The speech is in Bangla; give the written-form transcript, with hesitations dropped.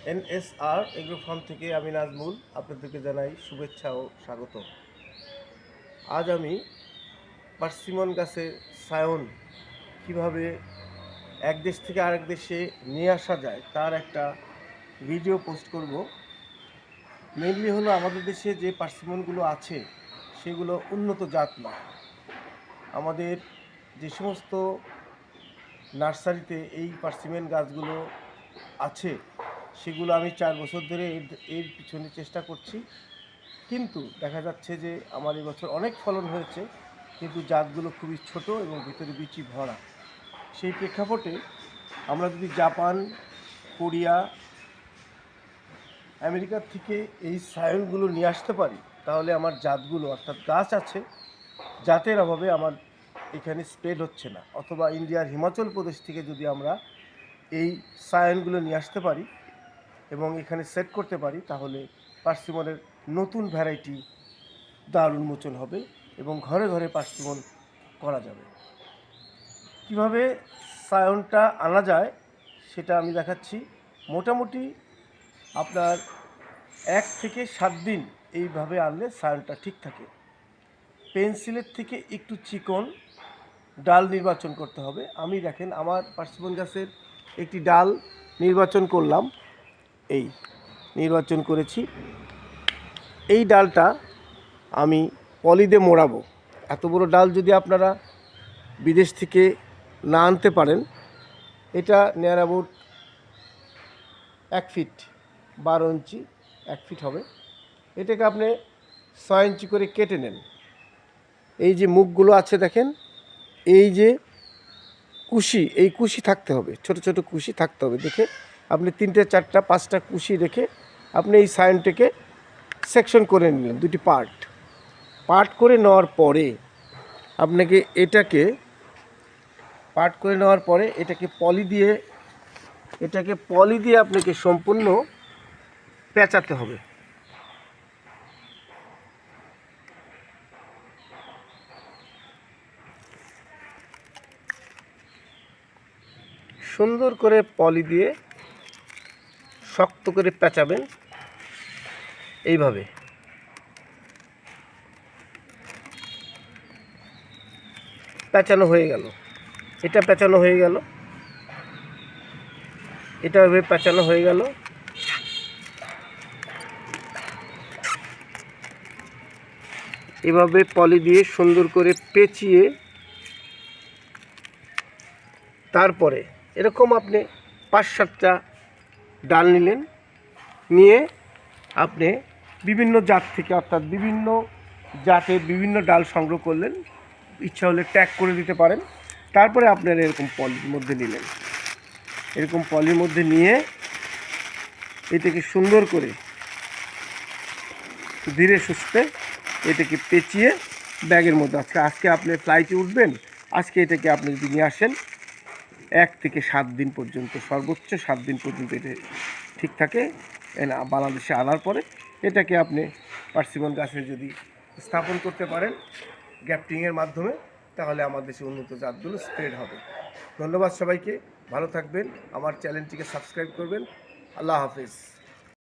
NSR এগ্রো ফার্ম থেকে আমি নাজমুল আপনাদেরকে জানাই শুভেচ্ছা ও স্বাগত। আজ আমি পার্সিমন গাছের সায়ন কিভাবে এক দেশ থেকে আরেক দেশে নিয়ে আসা যায় তার একটা ভিডিও পোস্ট করব। মেনলি হলো আমাদের দেশে যে পার্সিমনগুলো আছে সেগুলো উন্নত জাত না। আমাদের যে সমস্ত নার্সারিতে এই পার্সিমন গাছগুলো আছে সেগুলো আমি 4 বছর ধরে এর পিছনে চেষ্টা করছি, কিন্তু দেখা যাচ্ছে যে আমার এবছর অনেক ফলন হয়েছে, কিন্তু জাতগুলো খুবই ছোট এবং ভিতরে বিচি ভরা। সেই প্রেক্ষাপটে আমরা যদি জাপান, কোরিয়া, আমেরিকার থেকে এই সায়নগুলো নিয়ে আসতে পারি তাহলে আমার জাতগুলো, অর্থাৎ গাছ আছে জাতের অভাবে আমার এখানে স্প্রেড হচ্ছে না, অথবা ইন্ডিয়ার হিমাচল প্রদেশ থেকে যদি আমরা এই সায়নগুলো নিয়ে আসতে পারি এবং এখানে সেট করতে পারি তাহলে পার্সিমনের নতুন ভ্যারাইটি দ্বার উন্মোচন হবে এবং ঘরে ঘরে পার্সিমন করা যাবে। কিভাবে সায়নটা আনা যায় সেটা আমি দেখাচ্ছি। মোটামুটি আপনার 1 থেকে 7 দিন এইভাবে আনলে সায়নটা ঠিক থাকে। পেন্সিলের থেকে একটু চিকন ডাল নির্বাচন করতে হবে। আমি দেখেন আমার পার্সিমন গাছের একটি ডাল নির্বাচন করলাম, এই নির্বাচন করেছি। এই ডালটা আমি পলি দিয়ে মোড়াবো। এত বড় ডাল যদি আপনারা বিদেশ থেকে না আনতে পারেন, এটা near about 1 feet 12 inch 1 feet হবে। এটাকে আপনি 6 ইঞ্চি করে কেটে নেন। এই যে মুখগুলো আছে দেখেন, এই যে কুশি, এই কুশি থাকতে হবে, ছোট ছোট কুশি থাকতে হবে। দেখে আপনি 3টে 4টা 5টা কুশি রেখে আপনি এই সায়নটাকে সেকশন করে নিলেন, 2টি পার্ট করে নেওয়ার পরে আপনাকে এটাকে পলি দিয়ে আপনাকে সম্পূর্ণ পেঁচাতে হবে। সুন্দর করে পলি দিয়ে শক্ত করে পেঁচাবেন। এইভাবে পেঁচানো হয়ে গেল, এটা পেঁচানো হয়ে গেল, এটা এভাবে পেঁচানো হয়ে গেল। এভাবে পলি দিয়ে সুন্দর করে পেঁচিয়ে তারপরে এরকম আপনি 5-7টা ডাল নিলেন, নিয়ে আপনি বিভিন্ন জাত থেকে, অর্থাৎ বিভিন্ন জাতের বিভিন্ন ডাল সংগ্রহ করলেন। ইচ্ছা হলে ট্যাগ করে দিতে পারেন। তারপরে আপনারা এরকম পলির মধ্যে নিলেন, এরকম পলির মধ্যে নিয়ে এটাকে সুন্দর করে ধীরে সুস্থে এটাকে পেঁচিয়ে ব্যাগের মধ্যে, আজকে আপনি ফ্লাইটে উঠবেন, আজকে এটাকে আপনি যদি নিয়ে আসেন 1 থেকে 7 দিন পর্যন্ত, সর্বোচ্চ 7 দিন পর্যন্ত এটা ঠিক থাকে। বাংলাদেশে আনার পরে এটাকে আপনি পার্সিমন গাছে যদি স্থাপন করতে পারেন গ্যাপটিংয়ের মাধ্যমে, তাহলে আমার দেশে উন্নত জাতগুলো স্প্রেড হবে। ধন্যবাদ সবাইকে, ভালো থাকবেন, আমার চ্যানেলটিকে সাবস্ক্রাইব করবেন। আল্লাহ হাফেজ।